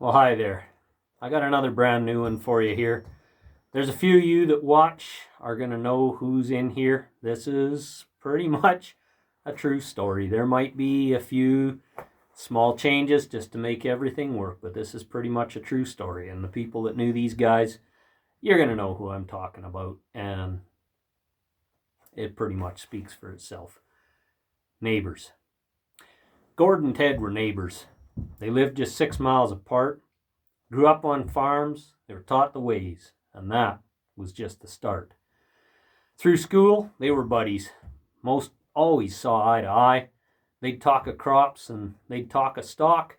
Well, hi there. I got another brand new one for you here. There's a few of you that watch are going to know who's in here. This is pretty much a true story. There might be a few small changes just to make everything work, but this is pretty much a true story. And the people that knew these guys, you're going to know who I'm talking about. And it pretty much speaks for itself. Neighbors. Gord and Ted were neighbors. They lived just 6 miles apart, grew up on farms, they were taught the ways, and that was just the start. Through school, they were buddies. Most always saw eye to eye. They'd talk of crops and they'd talk of stock,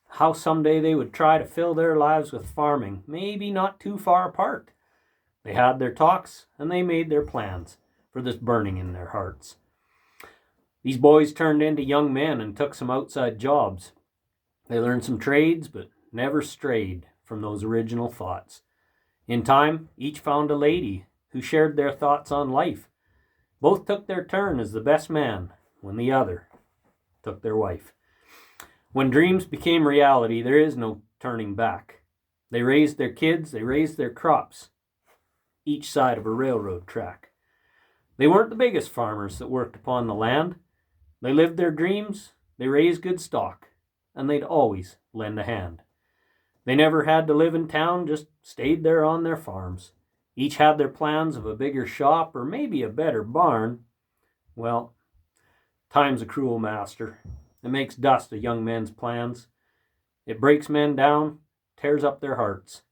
how someday they would try to fill their lives with farming, maybe not too far apart. They had their talks and they made their plans for this burning in their hearts. These boys turned into young men and took some outside jobs. They learned some trades, but never strayed from those original thoughts. In time, each found a lady who shared their thoughts on life. Both took their turn as the best man when the other took their wife. When dreams became reality, there is no turning back. They raised their kids, they raised their crops, each side of a railroad track. They weren't the biggest farmers that worked upon the land. They lived their dreams, they raised good stock, and they'd always lend a hand. They never had to live in town, just stayed there on their farms. Each had their plans of a bigger shop or maybe a better barn. Well, time's a cruel master. It makes dust of young men's plans. It breaks men down, tears up their hearts,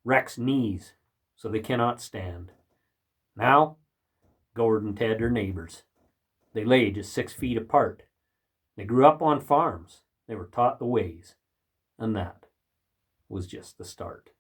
wrecks knees so they cannot stand. Now, Gord and Ted are neighbors. They lay just 6 feet apart. They grew up on farms. They were taught the ways. And that was just the start.